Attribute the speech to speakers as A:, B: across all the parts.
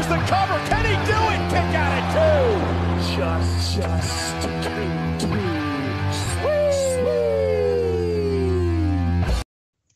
A: Here's the cover. Can he do it? Kick out at two. Just sweet.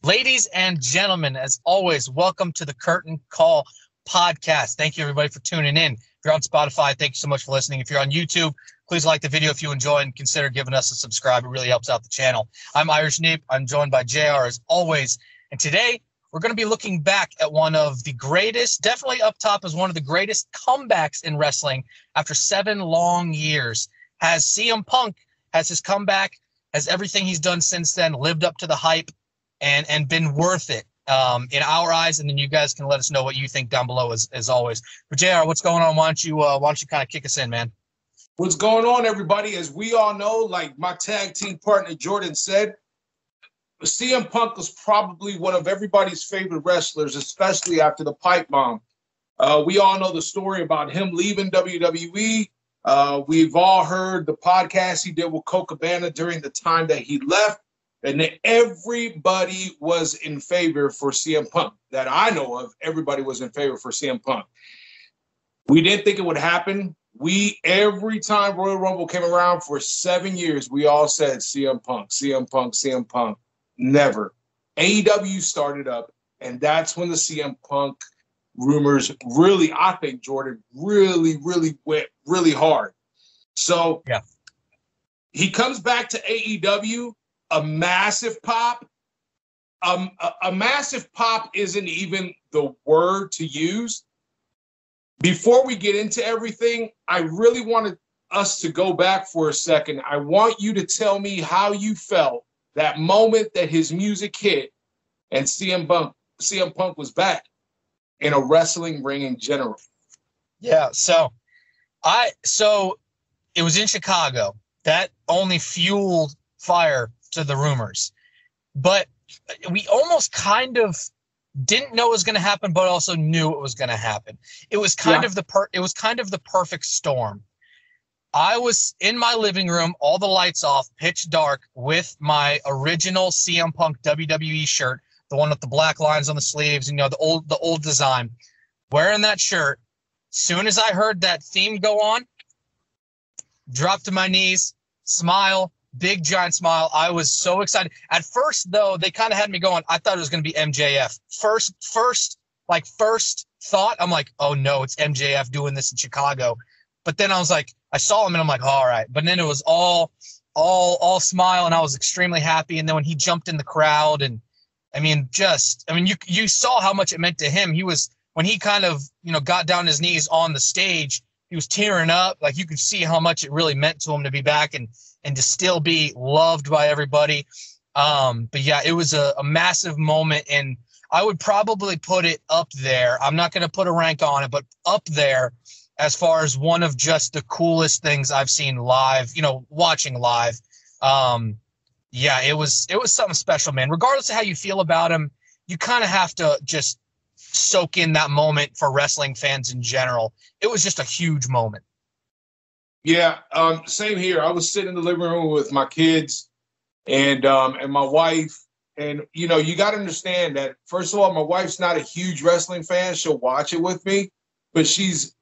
B: Ladies and gentlemen, as always, welcome to the Curtain Call podcast. Thank you, everybody, for tuning in. If you're on Spotify, thank you so much for listening. If you're on YouTube, please like the video if you enjoy and consider giving us a subscribe. It really helps out the channel. I'm Irish Neep. I'm joined by JR as always. And today we're going to be looking back at one of the greatest, definitely up top as one of the greatest comebacks in wrestling after 7 long years. Has CM Punk, has his comeback, has everything he's done since then lived up to the hype and been worth it in our eyes? And then you guys can let us know what you think down below as always. But JR, what's going on? Why don't you kind of kick us in, man?
C: What's going on, everybody? As we all know, like my tag team partner Jordan said, CM Punk was probably one of everybody's favorite wrestlers, especially after the pipe bomb. We all know the story about him leaving WWE. We've all heard the podcast he did with Colt Cabana during the time that he left. And everybody was in favor for CM Punk. That I know of, everybody was in favor for CM Punk. We didn't think it would happen. Every time Royal Rumble came around for 7 years, we all said CM Punk, CM Punk, CM Punk. Never. AEW started up, and that's when the CM Punk rumors really, I think, Jordan, really went really hard. So yeah, he comes back to AEW, a massive pop. A massive pop isn't even the word to use. Before we get into everything, I really wanted us to go back for a second. I want you to tell me how you felt that moment that his music hit and CM Punk was back in a wrestling ring in general.
B: Yeah, so it was in Chicago. That only fueled fire to the rumors. But we almost kind of didn't know it was going to happen, but also knew it was going to happen. It was kind of the perfect storm. I was in my living room, all the lights off, pitch dark, with my original CM Punk WWE shirt, the one with the black lines on the sleeves, the old design, wearing that shirt. Soon as I heard that theme go on, dropped to my knees, smile, big giant smile. I was so excited. At first, though, they kind of had me going. I thought it was going to be MJF. First thought, I'm like, oh no, it's MJF doing this in Chicago. But then I was like, I saw him and I'm like, all right. But then it was all smile, and I was extremely happy. And then when he jumped in the crowd, and you saw how much it meant to him. When he kind of, got down his knees on the stage, he was tearing up. Like, you could see how much it really meant to him to be back and to still be loved by everybody. But yeah, it was a massive moment, and I would probably put it up there. I'm not going to put a rank on it, but up there as far as one of just the coolest things I've seen live, watching live. Yeah, it was something special, man. Regardless of how you feel about him, you kind of have to just soak in that moment for wrestling fans in general. It was just a huge moment.
C: Yeah, same here. I was sitting in the living room with my kids and my wife. And, you got to understand that, first of all, my wife's not a huge wrestling fan. She'll watch it with me. But she's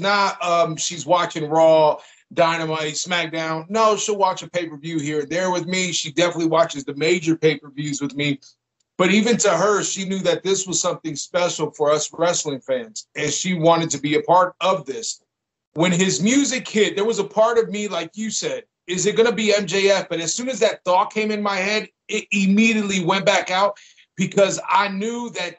C: not, she's watching Raw, Dynamite, SmackDown. No, she'll watch a pay-per-view here and there with me. She definitely watches the major pay-per-views with me. But even to her, she knew that this was something special for us wrestling fans, and she wanted to be a part of this. When his music hit, there was a part of me, like you said, is it going to be MJF? But as soon as that thought came in my head, it immediately went back out, because I knew that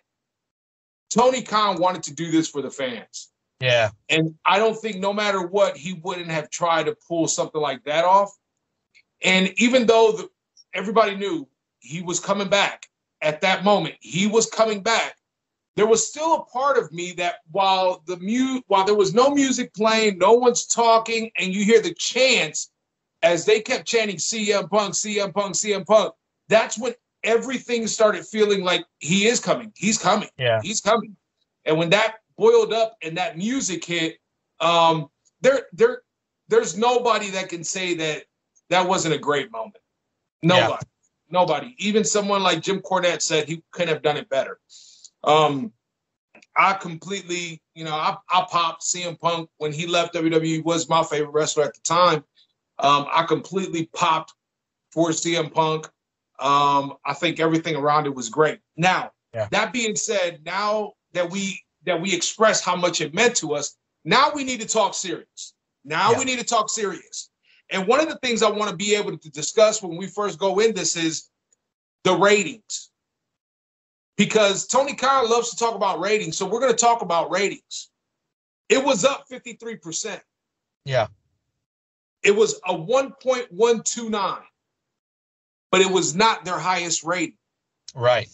C: Tony Khan wanted to do this for the fans.
B: Yeah.
C: And I don't think, no matter what, he wouldn't have tried to pull something like that off. And even though everybody knew he was coming back at that moment, he was coming back, there was still a part of me that while there was no music playing, no one's talking, and you hear the chants as they kept chanting CM Punk, CM Punk, CM Punk, that's when everything started feeling like he is coming. He's coming.
B: Yeah.
C: He's coming. And when that boiled up and that music hit, there's nobody that can say that wasn't a great moment. Nobody. Yeah. Nobody. Even someone like Jim Cornette said he couldn't have done it better. I completely, I popped CM Punk when he left WWE. Was my favorite wrestler at the time. I completely popped for CM Punk. I think everything around it was great. Now, that being said, now that we express how much it meant to us, now we need to talk serious. We need to talk serious. And one of the things I want to be able to discuss when we first go in this is the ratings. Because Tony Khan loves to talk about ratings, so we're going to talk about ratings. It was up 53%.
B: Yeah.
C: It was a 1.129, but it was not their highest rating.
B: Right.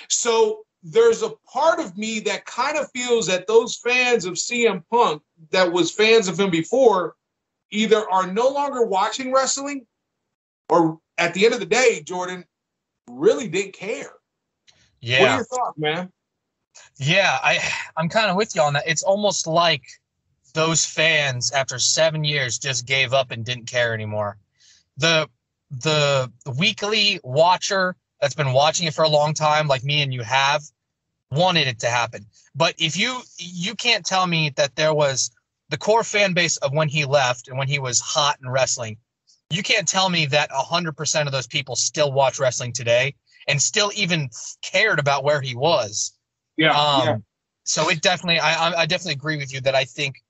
C: So there's a part of me that kind of feels that those fans of CM Punk that was fans of him before either are no longer watching wrestling or at the end of the day, Jordan, really didn't care.
B: Yeah.
C: What are your thoughts, man?
B: Yeah, I'm kind of with you on that. It's almost like those fans after 7 years just gave up and didn't care anymore. The weekly watcher that's been watching it for a long time, like me and you have, wanted it to happen. But if you can't tell me that there was the core fan base of when he left and when he was hot in wrestling, you can't tell me that 100% of those people still watch wrestling today and still even cared about where he was.
C: Yeah.
B: So it definitely, I definitely agree with you that I think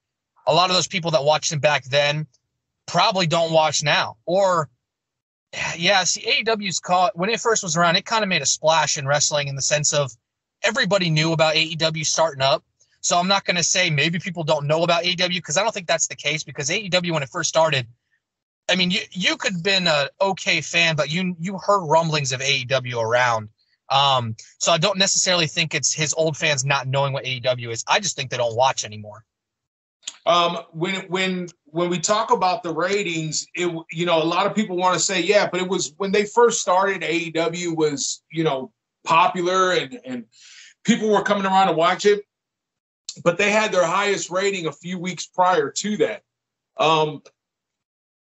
B: a lot of those people that watched him back then probably don't watch now. Or, yeah, see, AEW's when it first was around, it kind of made a splash in wrestling in the sense of everybody knew about AEW starting up. So I'm not going to say maybe people don't know about AEW because I don't think that's the case, because AEW, when it first started, I mean, you could have been an okay fan, but you heard rumblings of AEW around. So I don't necessarily think it's his old fans not knowing what AEW is. I just think they don't watch anymore.
C: When we talk about the ratings, a lot of people want to say, yeah, but it was when they first started, AEW was, popular and people were coming around to watch it, but they had their highest rating a few weeks prior to that.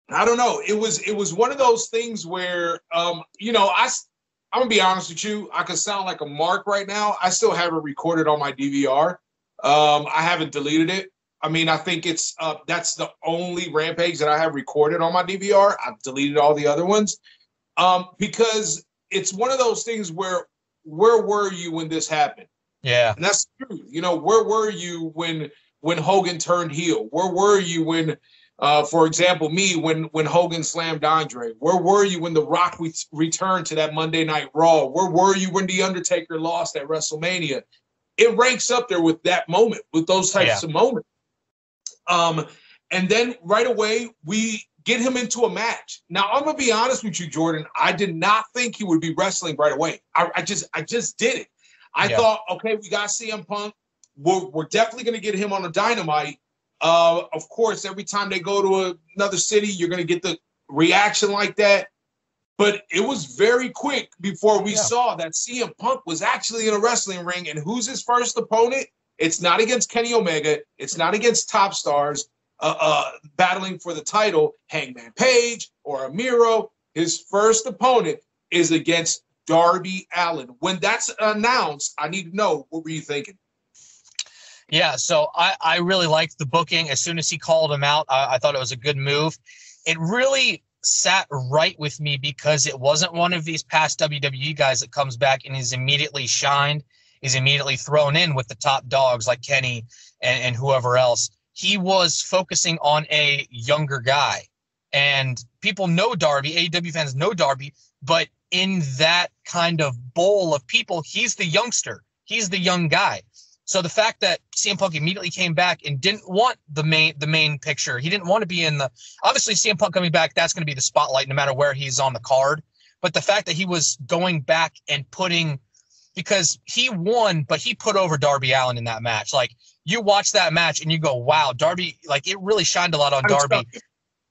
C: I don't know. It was one of those things where, I'm going to be honest with you. I could sound like a mark right now. I still have it recorded on my DVR. I haven't deleted it. I mean, I think it's that's the only Rampage that I have recorded on my DVR. I've deleted all the other ones because it's one of those things where were you when this happened?
B: Yeah.
C: And that's true. Where were you when Hogan turned heel? Where were you when for example, when Hogan slammed Andre? Where were you when The Rock returned to that Monday Night Raw? Where were you when The Undertaker lost at WrestleMania? It ranks up there with that moment, with those types of moments. And then right away, we get him into a match. Now, I'm going to be honest with you, Jordan. I did not think he would be wrestling right away. I just didn't. I thought, okay, we got CM Punk. We're definitely going to get him on a Dynamite. Of course, every time they go to another city, you're going to get the reaction like that. But it was very quick before we saw that CM Punk was actually in a wrestling ring. And who's his first opponent? It's not against Kenny Omega. It's not against top stars battling for the title, Hangman Page or Amiro. His first opponent is against Darby Allin. When that's announced, I need to know, what were you thinking?
B: Yeah, so I really liked the booking. As soon as he called him out, I thought it was a good move. It really sat right with me because it wasn't one of these past WWE guys that comes back and is immediately shined, is immediately thrown in with the top dogs like Kenny and whoever else. He was focusing on a younger guy. And people know Darby, AEW fans know Darby, but in that kind of bowl of people, he's the youngster. He's the young guy. So the fact that CM Punk immediately came back and didn't want the main picture, he didn't want to be in the – obviously CM Punk coming back, that's going to be the spotlight no matter where he's on the card. But the fact that he was going back and putting – because he won, but he put over Darby Allin in that match. Like, you watch that match and you go, wow, Darby – like, it really shined a lot on Darby.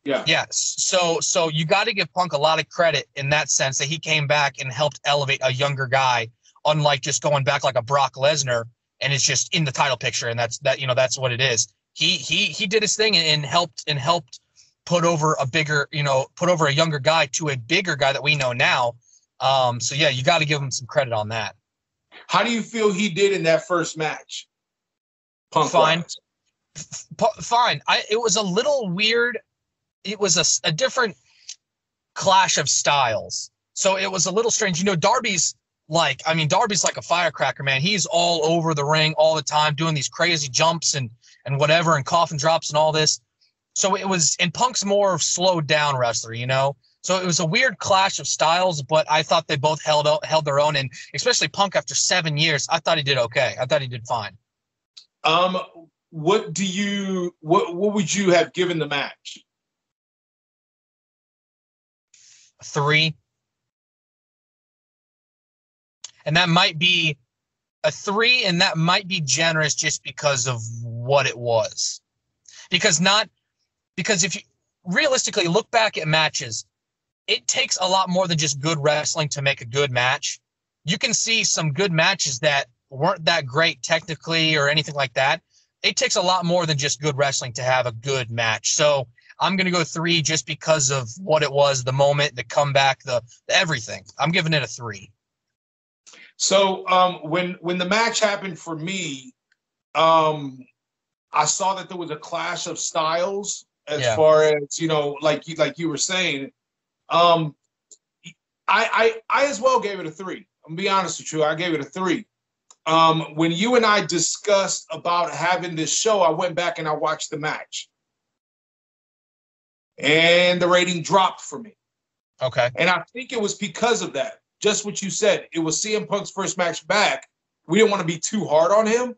C: Yeah.
B: Yes. So you got to give Punk a lot of credit in that sense that he came back and helped elevate a younger guy, unlike just going back like a Brock Lesnar. And it's just in the title picture, and that's what it is. He did his thing and helped put over a younger guy to a bigger guy that we know now. So yeah, you got to give him some credit on that.
C: How do you feel he did in that first match? Punk
B: Fine. Fine. It was a little weird. It was a different clash of styles. So it was a little strange. You know, Darby's like a firecracker, man. He's all over the ring all the time, doing these crazy jumps and whatever, and coffin drops and all this. So it was, and Punk's more slowed down wrestler, you know? So it was a weird clash of styles, but I thought they both held their own, and especially Punk after 7 years, I thought he did okay. I thought he did fine.
C: What would you have given the match?
B: 3. And that might be a 3, and that might be generous just because of what it was. Because if you realistically look back at matches, it takes a lot more than just good wrestling to make a good match. You can see some good matches that weren't that great technically or anything like that. It takes a lot more than just good wrestling to have a good match. So I'm going to go 3 just because of what it was, the moment, the comeback, the everything. I'm giving it a 3.
C: So when the match happened for me, I saw that there was a clash of styles as far as, you know, like you were saying. I as well gave it a 3. I'm gonna be honest with you. I gave it a 3. When you and I discussed about having this show, I went back and I watched the match. And the rating dropped for me.
B: Okay.
C: And I think it was because of that. Just what you said. It was CM Punk's first match back. We didn't want to be too hard on him.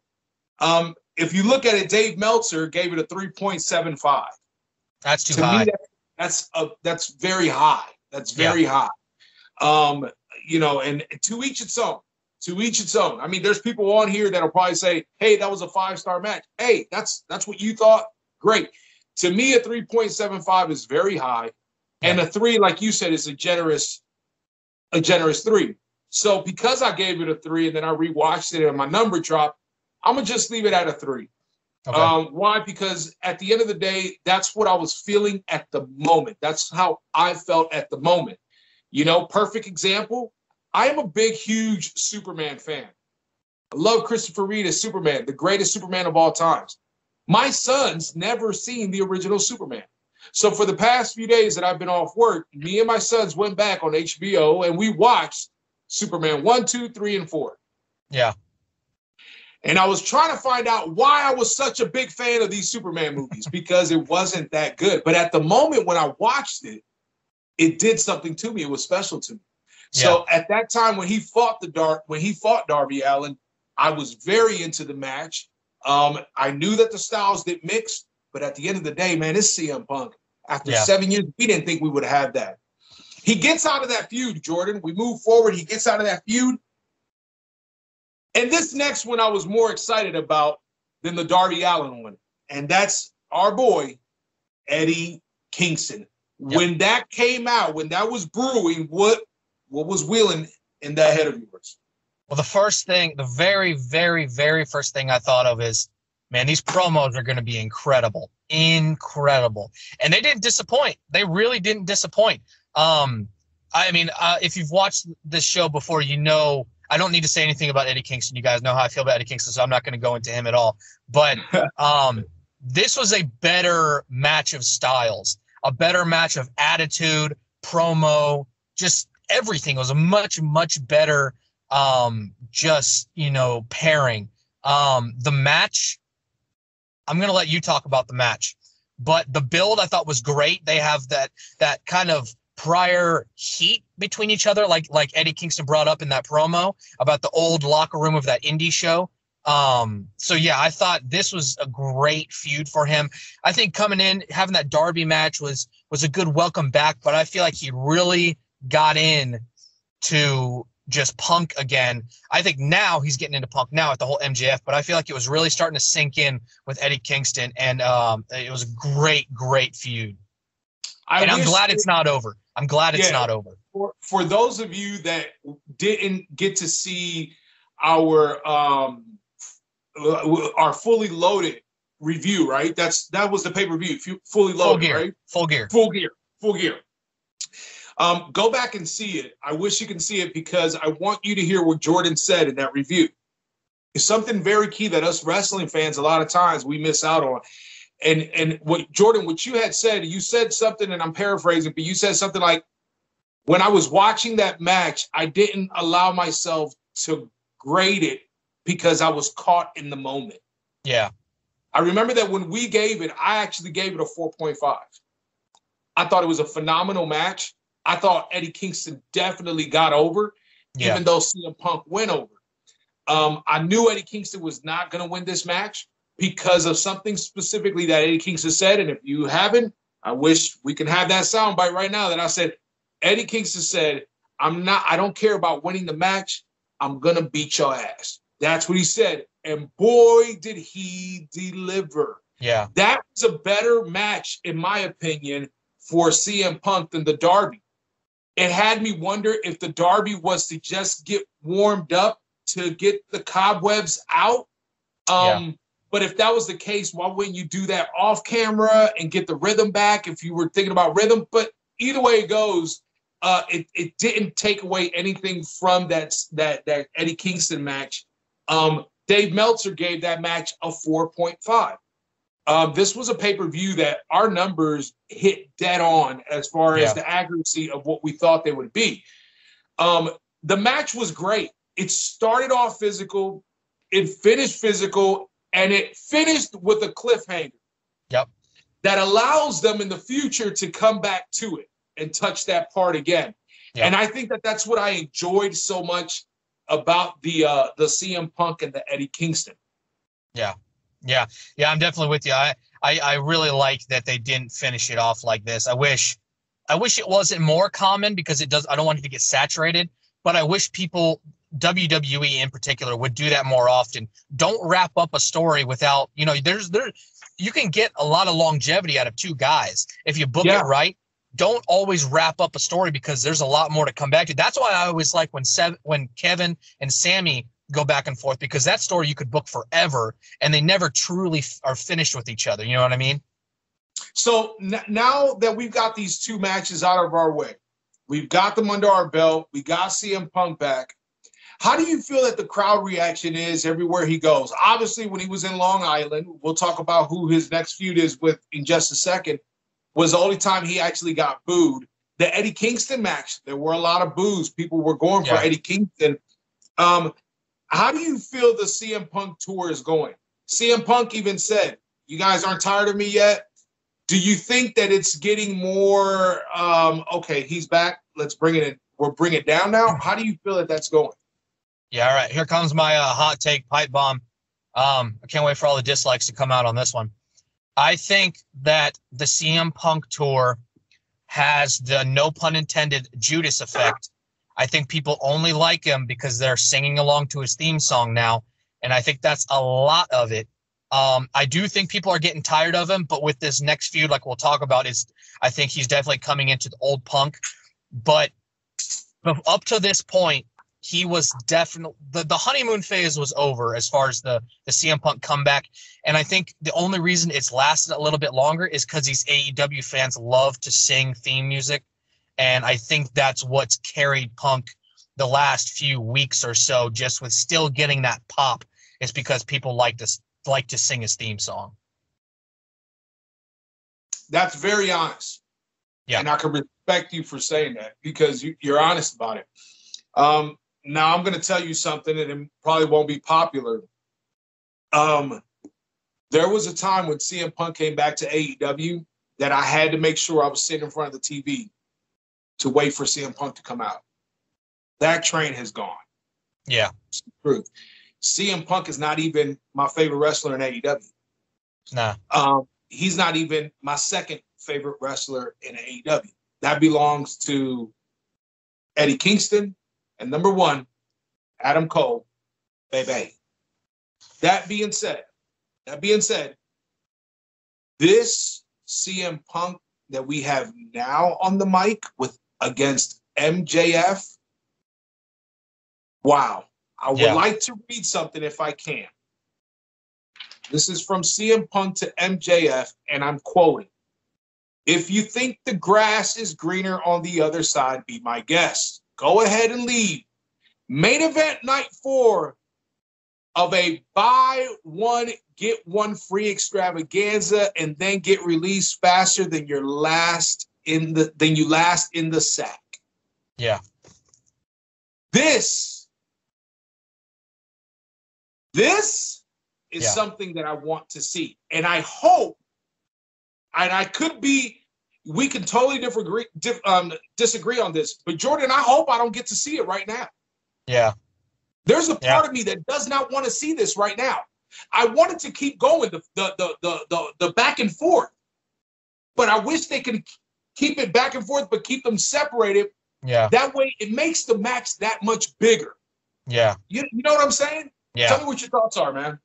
C: If you look at it, Dave Meltzer gave it a 3.75.
B: That's too high.
C: Me, that's very high. That's very high. You know, and to each its own. To each its own. I mean, there's people on here that'll probably say, hey, that was a 5-star match. Hey, that's what you thought. Great. To me, a 3.75 is very high. And a 3, like you said, is a generous 3. So because I gave it a 3 and then I rewatched it and my number dropped, I'm going to just leave it at a 3. Okay. Why? Because at the end of the day, that's what I was feeling at the moment. That's how I felt at the moment. You know, perfect example. I am a big, huge Superman fan. I love Christopher Reeve as Superman, the greatest Superman of all times. My son's never seen the original Superman. So for the past few days that I've been off work, me and my sons went back on HBO and we watched Superman 1, 2, 3, and 4.
B: Yeah.
C: And I was trying to find out why I was such a big fan of these Superman movies, because it wasn't that good. But at the moment when I watched it, it did something to me. It was special to me. Yeah. So at that time when he fought Darby Allin, I was very into the match. I knew that the styles didn't mix, but at the end of the day, man, it's CM Punk. After 7 years, we didn't think we would have that. He gets out of that feud, Jordan. We move forward. He gets out of that feud. And this next one I was more excited about than the Darby Allin one. And that's our boy, Eddie Kingston. Yep. When that came out, when that was brewing, what was wheeling in that head of yours?
B: Well, the very, very, very first thing I thought of is, man, these promos are going to be incredible. Incredible. And they didn't disappoint. They really didn't disappoint. I mean, if you've watched this show before, you know, I don't need to say anything about Eddie Kingston. You guys know how I feel about Eddie Kingston, so I'm not going to go into him at all. But this was a better match of styles, a better match of attitude, promo, just everything. It was a much, much better just, you know, pairing. The match, I'm going to let you talk about the match. But the build I thought was great. They have that kind of prior heat between each other, like Eddie Kingston brought up in that promo about the old locker room of that indie show. So yeah, I thought this was a great feud for him. I think coming in, having that Darby match was a good welcome back, but I feel like he really got in to just Punk again. I think now he's getting into Punk now at the whole MJF, but I feel like it was really starting to sink in with Eddie Kingston, and it was a great, great feud. I'm glad it's not over. I'm glad it's not over.
C: For those of you that didn't get to see our fully loaded review, right? That was the pay-per-view, fully loaded, right?
B: Full gear.
C: Go back and see it. I wish you can see it because I want you to hear what Jordan said in that review. It's something very key that us wrestling fans, a lot of times, we miss out on. And what Jordan, what you had said, you said something, and I'm paraphrasing, but you said something like, when I was watching that match, I didn't allow myself to grade it because I was caught in the moment.
B: Yeah.
C: I remember that when we gave it, I actually gave it a 4.5. I thought it was a phenomenal match. I thought Eddie Kingston definitely got over, even though CM Punk went over. I knew Eddie Kingston was not going to win this match because of something specifically that Eddie Kingston said. And if you haven't, I wish we can have that soundbite right now that I said, Eddie Kingston said, I don't care about winning the match. I'm going to beat your ass. That's what he said. And boy, did he deliver.
B: Yeah.
C: That was a better match, in my opinion, for CM Punk than the Derby. It had me wonder if the Derby was to just get warmed up to get the cobwebs out. But if that was the case, why wouldn't you do that off camera and get the rhythm back if you were thinking about rhythm? But either way it goes, it didn't take away anything from that Eddie Kingston match. Dave Meltzer gave that match a 4.5. This was a pay-per-view that our numbers hit dead on as far as the accuracy of what we thought they would be. The match was great. It started off physical, it finished physical, and it finished with a cliffhanger.
B: Yep.
C: That allows them in the future to come back to it and touch that part again. Yep. And I think that that's what I enjoyed so much about the CM Punk and the Eddie Kingston.
B: Yeah. I'm definitely with you. I really like that they didn't finish it off like this. I wish it wasn't more common because I don't want it to get saturated, but I wish people, WWE in particular, would do that more often. Don't wrap up a story without, you can get a lot of longevity out of two guys if you book it right. Don't always wrap up a story because there's a lot more to come back to. That's why I always like when Kevin and Sammy go back and forth, because that story you could book forever and they never truly are finished with each other. You know what I mean?
C: So now that we've got these two matches out of our way, we've got them under our belt, we got CM Punk back. How do you feel that the crowd reaction is everywhere he goes? Obviously, when he was in Long Island, we'll talk about who his next feud is with in just a second, was the only time he actually got booed. The Eddie Kingston match, there were a lot of boos. People were going for Eddie Kingston. How do you feel the CM Punk tour is going? CM Punk even said, you guys aren't tired of me yet? Do you think that it's getting more, okay, he's back, let's bring it in. We'll bring it down now? How do you feel that that's going?
B: Yeah, all right. Here comes my hot take pipe bomb. I can't wait for all the dislikes to come out on this one. I think that the CM Punk tour has the, no pun intended, Judas effect. I think people only like him because they're singing along to his theme song now, and I think that's a lot of it. I do think people are getting tired of him, but with this next feud, like we'll talk about, I think he's definitely coming into the old Punk. But up to this point, he was definitely the honeymoon phase was over as far as the CM Punk comeback. And I think the only reason it's lasted a little bit longer is because these AEW fans love to sing theme music. And I think that's what's carried Punk the last few weeks or so, just with still getting that pop, is because people like to sing his theme song.
C: That's very honest.
B: Yeah.
C: And I can respect you for saying that because you're honest about it. Now I'm going to tell you something, and it probably won't be popular. There was a time when CM Punk came back to AEW that I had to make sure I was sitting in front of the TV to wait for CM Punk to come out. That train has gone.
B: Yeah.
C: It's the truth. CM Punk is not even my favorite wrestler in AEW.
B: Nah.
C: He's not even my second favorite wrestler in AEW. That belongs to Eddie Kingston and number one, Adam Cole, baby. That being said, this CM Punk that we have now on the mic against MJF, wow. I would like to read something if I can. This is from CM Punk to MJF, and I'm quoting. If you think the grass is greener on the other side, be my guest. Go ahead and leave. Main event night 4 of a buy one, get one free extravaganza, and then get released faster than you last in the sack.
B: Yeah.
C: This is something that I want to see. And I hope, and we can totally disagree on this, but Jordan, I hope I don't get to see it right now.
B: Yeah.
C: There's a part of me that does not want to see this right now. I wanted to keep going, the back and forth, but I wish they could keep it back and forth, but keep them separated.
B: Yeah.
C: That way it makes the match that much bigger.
B: Yeah.
C: You know what I'm saying?
B: Yeah.
C: Tell me what your thoughts are, man.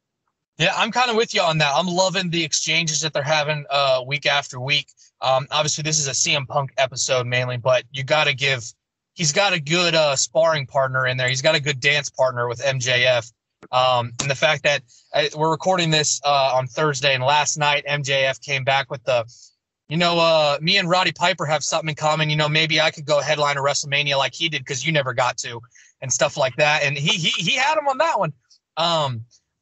B: Yeah, I'm kind of with you on that. I'm loving the exchanges that they're having week after week. Obviously, this is a CM Punk episode mainly, but he's got a good sparring partner in there. He's got a good dance partner with MJF. And the fact that we're recording this on Thursday, and last night MJF came back with me and Roddy Piper have something in common. Maybe I could go headline a WrestleMania like he did because you never got to, and stuff like that. And he had him on that one.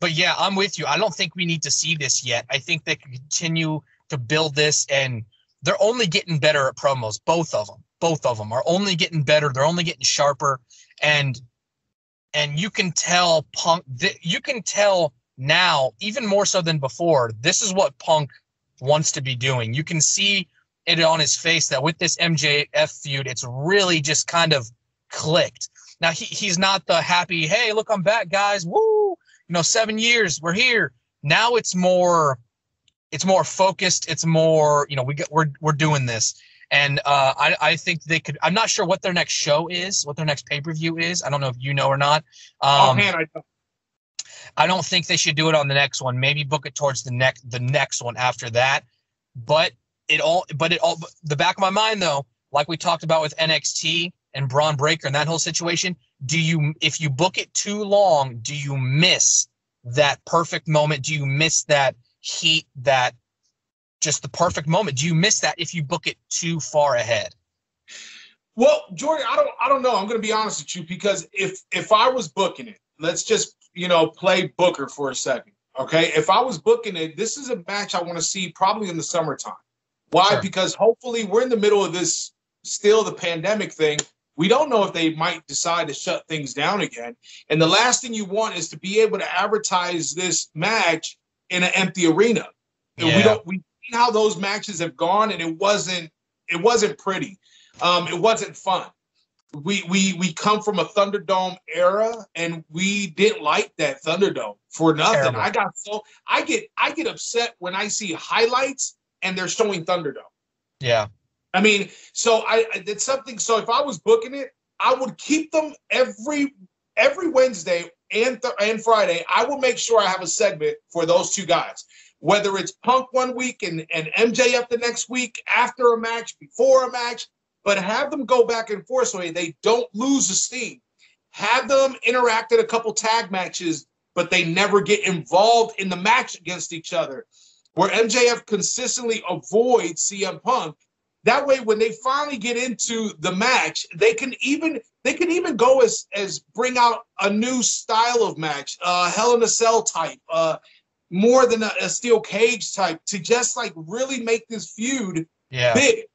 B: But yeah, I'm with you. I don't think we need to see this yet. I think they can continue to build this, and they're only getting better at promos. Both of them are only getting better. They're only getting sharper, and you can tell Punk. You can tell now, even more so than before, this is what Punk wants to be doing. You can see it on his face that with this MJF feud, it's really just kind of clicked. Now he's not the happy, hey, look, I'm back, guys, woo! 7 years, we're here. Now it's more focused. It's more, we're doing this. And I think they could. I'm not sure what their next show is, what their next pay-per-view is. I don't know if you know or not.
C: I don't.
B: I don't think they should do it on the next one. Maybe book it towards the next one after that. But the back of my mind though, like we talked about with NXT and Braun Breaker and that whole situation, if you book it too long, do you miss that perfect moment? Do you miss that heat, that just the perfect moment? Do you miss that if you book it too far ahead?
C: Well, Jordan, I don't know. I'm going to be honest with you, because if I was booking it, let's just, play Booker for a second. Okay. If I was booking it, this is a match I want to see probably in the summertime. Why? Sure. Because hopefully we're in the middle of this, still the pandemic thing. We don't know if they might decide to shut things down again. And the last thing you want is to be able to advertise this match in an empty arena.
B: Yeah.
C: We've seen how those matches have gone, and it wasn't pretty. It wasn't fun. We come from a Thunderdome era, and we didn't like that Thunderdome for nothing. Terrible. I get upset when I see highlights and they're showing Thunderdome.
B: Yeah.
C: I mean, so I did something. So if I was booking it, I would keep them every Wednesday and Friday. I will make sure I have a segment for those two guys, whether it's Punk one week and MJF the next week, after a match, before a match, but have them go back and forth so they don't lose the steam. Have them interact in a couple tag matches, but they never get involved in the match against each other, where MJF consistently avoids CM Punk. That way, when they finally get into the match, they can even go as bring out a new style of match, Hell in a Cell type, more than a steel cage type, to just really make this feud big.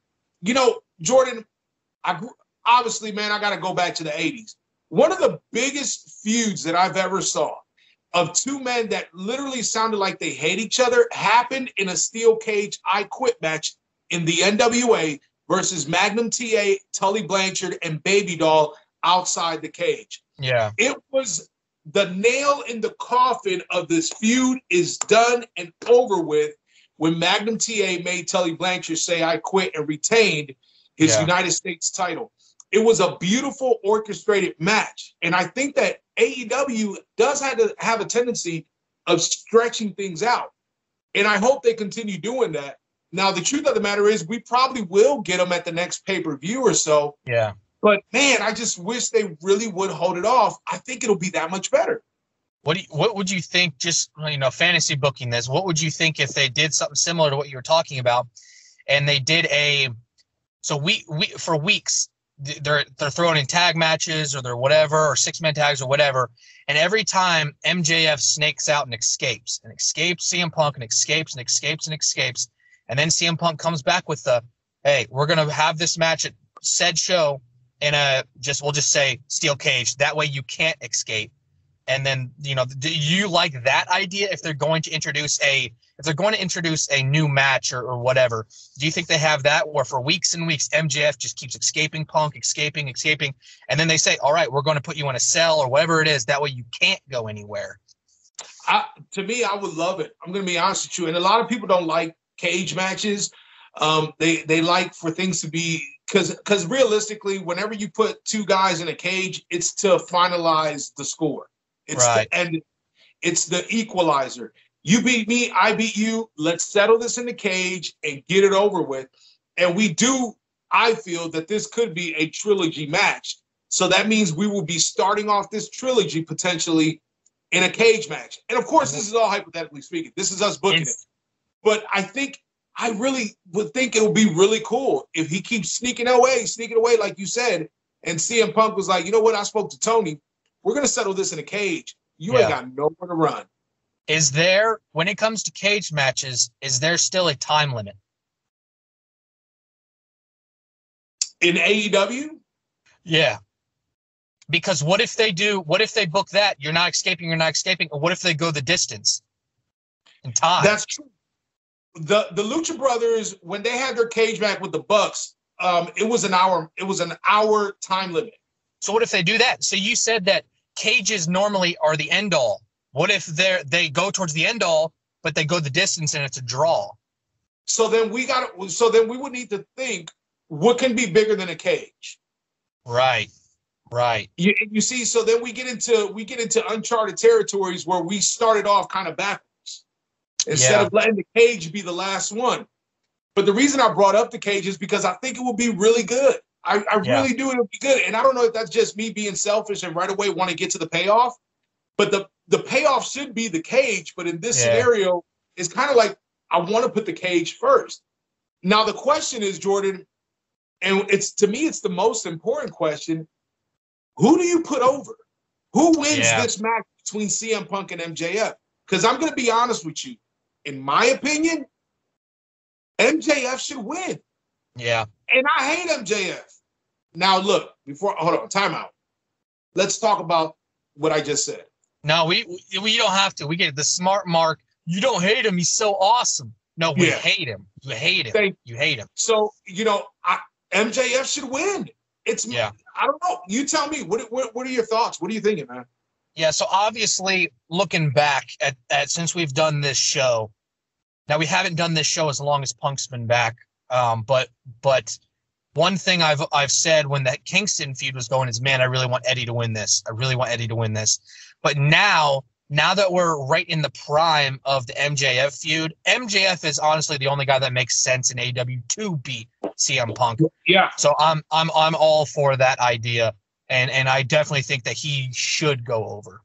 C: Jordan, obviously, man, I got to go back to the 80s. One of the biggest feuds that I've ever saw of two men that literally sounded like they hate each other happened in a steel cage I Quit match in the NWA versus Magnum TA, Tully Blanchard, and Baby Doll outside the cage.
B: Yeah.
C: It was the nail in the coffin of this feud is done and over with when Magnum TA made Tully Blanchard say I quit and retained his United States title. It was a beautiful orchestrated match. And I think that AEW does have a tendency of stretching things out. And I hope they continue doing that. Now, the truth of the matter is we probably will get them at the next pay-per-view or so.
B: Yeah.
C: But, man, I just wish they really would hold it off. I think it'll be that much better.
B: What would you think, just, fantasy booking this, what would you think if they did something similar to what you were talking about? and they did so we for weeks they're throwing in tag matches or they're whatever, or 6-man tags or whatever, and every time MJF snakes out and escapes CM Punk and escapes, and then CM Punk comes back with hey, we're gonna have this match at said show in we'll just say steel cage, that way you can't escape. And then, do you like that idea if they're going to introduce a new match or whatever? Do you think they have that where for weeks and weeks MJF just keeps escaping Punk, escaping, and then they say, all right, we're going to put you in a cell or whatever it is, that way you can't go anywhere?
C: To me, I would love it. I'm going to be honest with you. And a lot of people don't like cage matches. They like for things to be, because realistically, whenever you put two guys in a cage, it's to finalize the score. It's
B: right.
C: It's the equalizer. You beat me, I beat you. Let's settle this in the cage and get it over with. And I feel that this could be a trilogy match. So that means we will be starting off this trilogy potentially in a cage match. And of course, this is all hypothetically speaking. This is us booking it. But I really would think it would be really cool if he keeps sneaking away like you said. And CM Punk was like, you know what? I spoke to Tony. We're going to settle this in a cage. You ain't got nowhere to run.
B: Is there, when it comes to cage matches, is there still a time limit?
C: In AEW?
B: Yeah. Because what if they book that? You're not escaping. Or what if they go the distance in time?
C: That's true. The Lucha Brothers, when they had their cage match with the Bucks, it was an hour time limit.
B: So what if they do that? So you said that cages normally are the end all. What if they go towards the end all, but they go the distance and it's a draw?
C: So then we would need to think, what can be bigger than a cage?
B: Right.
C: You see, so then we get into uncharted territories where we started off kind of backwards instead of letting the cage be the last one. But the reason I brought up the cage is because I think it will be really good. I really do. It'll be good. And I don't know if that's just me being selfish and right away want to get to the payoff. But the payoff should be the cage. But in this scenario, it's kind of like I want to put the cage first. Now, the question is, Jordan, and to me, it's the most important question. Who do you put over? Who wins this match between CM Punk and MJF? Because I'm going to be honest with you. In my opinion, MJF should win.
B: Yeah.
C: And I hate MJF. Now, look, hold on, time out. Let's talk about what I just said.
B: No, we don't have to. We get the smart mark. You don't hate him. He's so awesome. No, we hate him. You hate him. You hate him.
C: So, MJF should win. I don't know. You tell me. What are your thoughts? What are you thinking, man?
B: Yeah, so obviously, looking back at since we've done this show, now we haven't done this show as long as Punk's been back. But one thing I've said when that Kingston feud was going is, man, I really want Eddie to win this. But now that we're right in the prime of the MJF feud, MJF is honestly the only guy that makes sense in AEW to beat CM Punk.
C: Yeah.
B: So I'm all for that idea, and I definitely think that he should go over.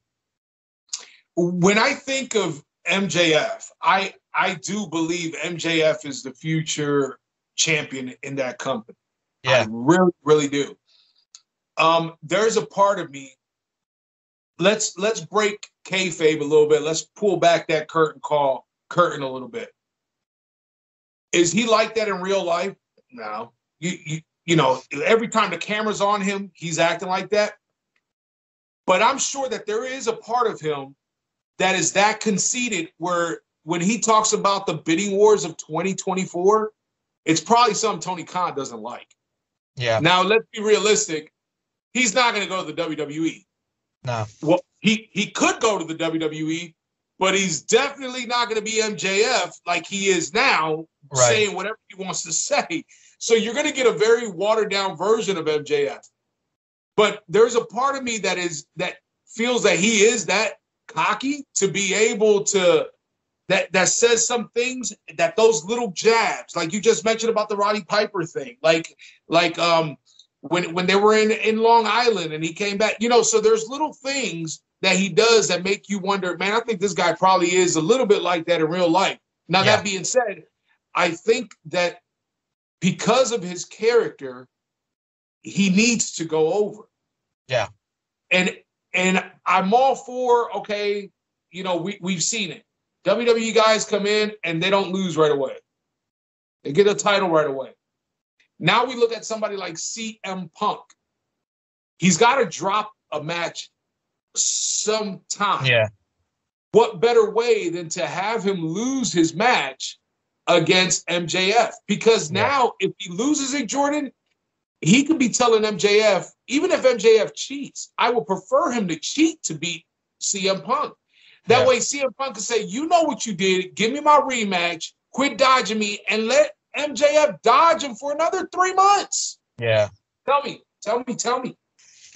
C: When I think of MJF, I do believe MJF is the future champion in that company.
B: Yeah.
C: I really, really do. There's a part of me. Let's break kayfabe a little bit. Let's pull back that curtain a little bit. Is he like that in real life? No. You know, every time the camera's on him, he's acting like that. But I'm sure that there is a part of him that is that conceited where when he talks about the bidding wars of 2024, it's probably something Tony Khan doesn't like.
B: Yeah.
C: Now, let's be realistic. He's not going to go to the WWE.
B: No.
C: Well, he could go to the WWE, but he's definitely not going to be MJF like he is now, saying whatever he wants to say. So you're going to get a very watered-down version of MJF. But there's a part of me that feels that he is that cocky to be able to that says some things, that those little jabs, like you just mentioned about the Roddy Piper thing, like when they were in Long Island and he came back, so there's little things that he does that make you wonder, man, I think this guy probably is a little bit like that in real life. Now, that being said, I think that because of his character, he needs to go over.
B: Yeah.
C: And I'm all for, okay, you know, we've seen it. WWE guys come in and they don't lose right away. They get a title right away. Now we look at somebody like CM Punk. He's got to drop a match sometime.
B: Yeah.
C: What better way than to have him lose his match against MJF? Because now if he loses it, Jordan, he could be telling MJF, even if MJF cheats, I will prefer him to cheat to beat CM Punk. That way CM Punk can say, you know what you did. Give me my rematch. Quit dodging me and let MJF dodge him for another 3 months.
B: Yeah.
C: Tell me.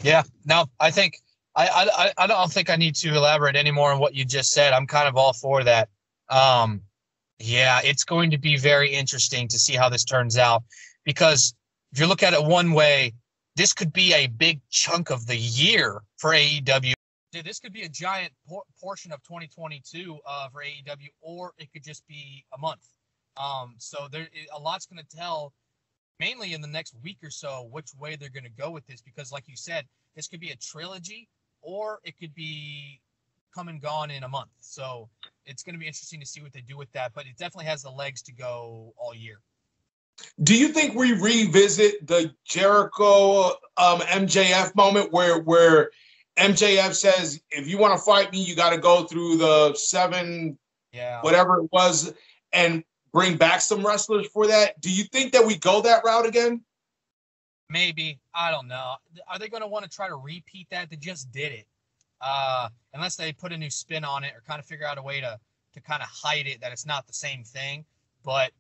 B: Yeah. No, I think I don't think I need to elaborate anymore on what you just said. I'm kind of all for that. Yeah, it's going to be very interesting to see how this turns out, because if you look at it one way, this could be a big chunk of the year for AEW. Dude, this could be a giant portion of 2022 for AEW, or it could just be a month. So there, a lot's going to tell, mainly in the next week or so, which way they're going to go with this. Because, like you said, this could be a trilogy, or it could be come and gone in a month. So it's going to be interesting to see what they do with that. But it definitely has the legs to go all year.
C: Do you think we revisit the Jericho MJF moment where MJF says, if you want to fight me, you got to go through the 7, whatever it was, and bring back some wrestlers for that? Do you think that we go that route again?
B: Maybe. I don't know. Are they going to want to try to repeat that? They just did it. Unless they put a new spin on it or kind of figure out a way to kind of hide it, that it's not the same thing. But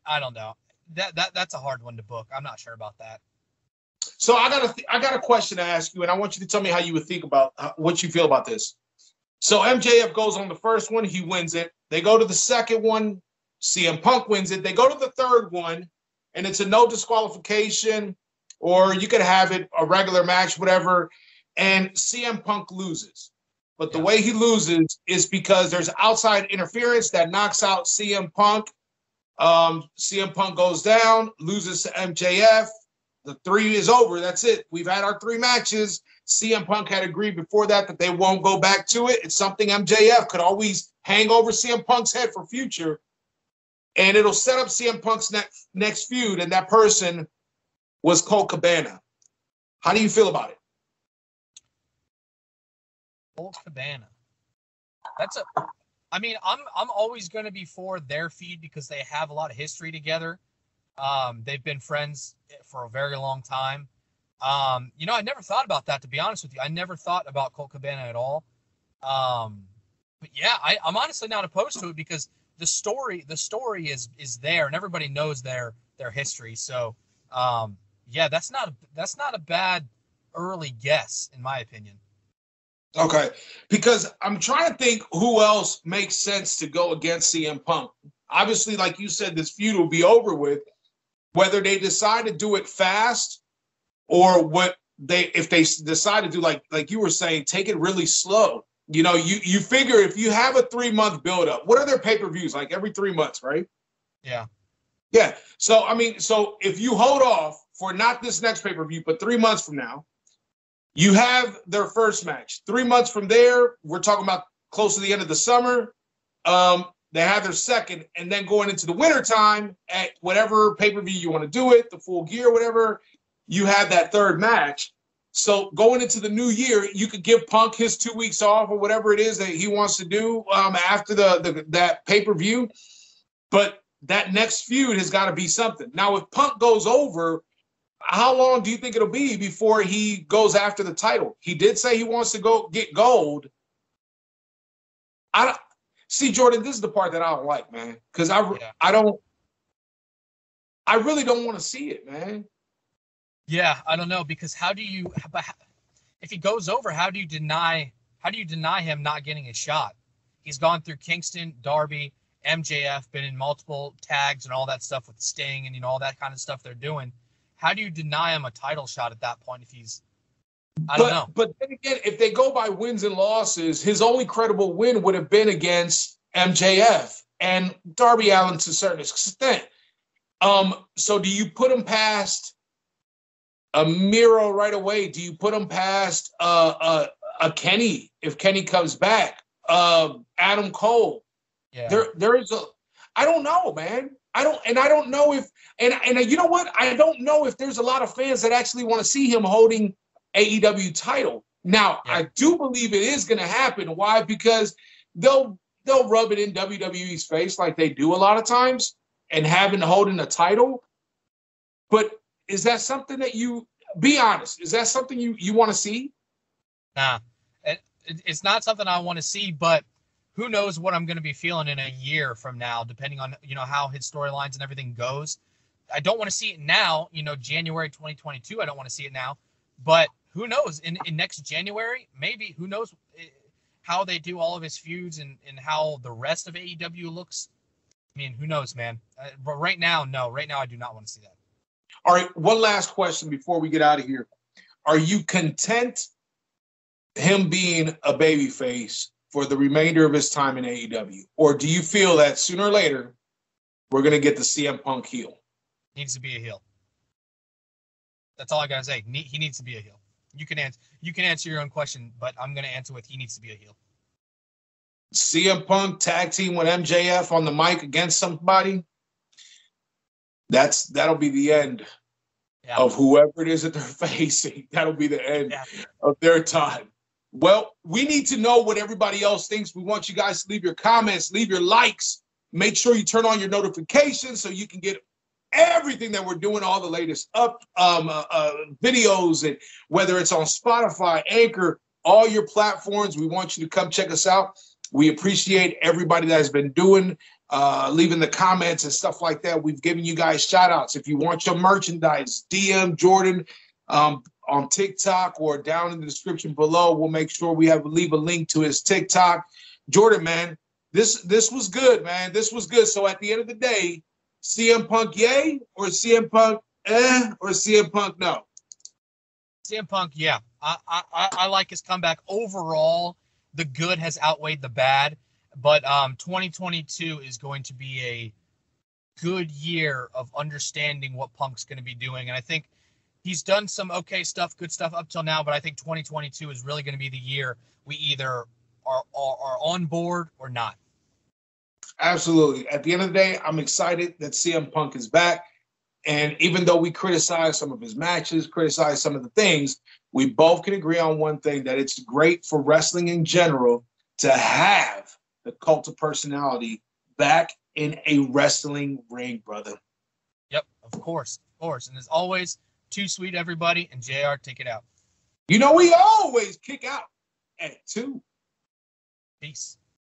B: I don't know. That's a hard one to book. I'm not sure about that.
C: So I got a question to ask you, and I want you to tell me how you would think about what you feel about this. So MJF goes on the first one, he wins it. They go to the second one, CM Punk wins it. They go to the third one, and it's a no disqualification, or you could have it a regular match, whatever, and CM Punk loses. But the way he loses is because there's outside interference that knocks out CM Punk. CM Punk goes down, loses to MJF. The 3 is over. That's it. We've had our 3 matches. CM Punk had agreed before that they won't go back to it. It's something MJF could always hang over CM Punk's head for future. And it'll set up CM Punk's next feud, and that person was Colt Cabana. How do you feel about it?
B: Colt Cabana. I'm always going to be for their feud because they have a lot of history together. They've been friends for a very long time. I never thought about that, to be honest with you. I never thought about Colt Cabana at all. But yeah, I'm honestly not opposed to it because the story is there and everybody knows their history. So, that's not a bad early guess in my opinion.
C: Okay, because I'm trying to think who else makes sense to go against CM Punk. Obviously, like you said, this feud will be over with. Whether they decide to do it fast or if they decide to do like you were saying, take it really slow. You know, you figure if you have a 3-month buildup, what are their pay-per-views like every 3 months, right?
B: Yeah.
C: Yeah. So if you hold off for not this next pay-per-view, but 3 months from now, you have their first match. 3 months from there, we're talking about close to the end of the summer. They have their second, and then going into the wintertime at whatever pay-per-view you want to do it, the Full Gear, whatever, you have that third match. So going into the new year, you could give Punk his 2 weeks off or whatever it is that he wants to do after that pay-per-view. But that next feud has got to be something. Now, if Punk goes over, how long do you think it'll be before he goes after the title? He did say he wants to go get gold. See, Jordan, this is the part that I don't like, man, because I really don't want to see it, man.
B: Yeah, I don't know, because if he goes over, how do you deny him not getting a shot? He's gone through Kingston, Darby, MJF, been in multiple tags and all that stuff with Sting and all that kind of stuff they're doing. How do you deny him a title shot at that point if he's I don't know. But
C: then again, if they go by wins and losses, his only credible win would have been against MJF and Darby Allin to a certain extent. So do you put him past a Miro right away? Do you put him past a Kenny if Kenny comes back? Adam Cole.
B: Yeah.
C: There is a. I don't know, man. I don't know if and you know what? I don't know if there's a lot of fans that actually want to see him holding AEW title. Now,
B: Yeah.
C: I do believe it is going to happen. Why? Because they'll rub it in WWE's face like they do a lot of times and having holding a title. But is that something that you be honest? Is that something you want to see?
B: Nah, it's not something I want to see, but who knows what I'm going to be feeling in a year from now, depending on, how his storylines and everything goes. I don't want to see it now, January 2022. I don't want to see it now, but who knows in next January, maybe, who knows how they do all of his feuds and how the rest of AEW looks. I mean, who knows, man? But right now, no, right now I do not want to see that.
C: All right, one last question before we get out of here. Are you content him being a babyface for the remainder of his time in AEW? Or do you feel that sooner or later we're going to get the CM Punk heel?
B: Needs to be a heel. That's all I got to say. He needs to be a heel. You can answer your own question, but I'm going to answer with he needs to be a heel.
C: CM Punk tag team with MJF on the mic against somebody. That'll be the end of whoever it is that they're facing. That'll be the end of their time. Well, we need to know what everybody else thinks. We want you guys to leave your comments, leave your likes. Make sure you turn on your notifications so you can get everything that we're doing, all the latest videos, and whether it's on Spotify, Anchor, all your platforms. We want you to come check us out. We appreciate everybody that has been leaving the comments and stuff like that. We've given you guys shout outs. If you want your merchandise, DM Jordan on TikTok or down in the description below. We'll make sure we leave a link to his TikTok. Jordan, man, this was good, man. This was good. So at the end of the day, CM Punk yay or CM Punk or CM Punk no?
B: CM Punk, yeah. I like his comeback. Overall, the good has outweighed the bad. But 2022 is going to be a good year of understanding what Punk's going to be doing. And I think he's done some okay stuff, good stuff up till now. But I think 2022 is really going to be the year we either are on board or not.
C: Absolutely. At the end of the day, I'm excited that CM Punk is back. And even though we criticize some of his matches, criticize some of the things, we both can agree on one thing, that it's great for wrestling in general to have the cult of personality back in a wrestling ring, brother.
B: Yep, of course. And as always, Too Sweet, everybody, and JR, take it out.
C: We always kick out at 2.
B: Peace.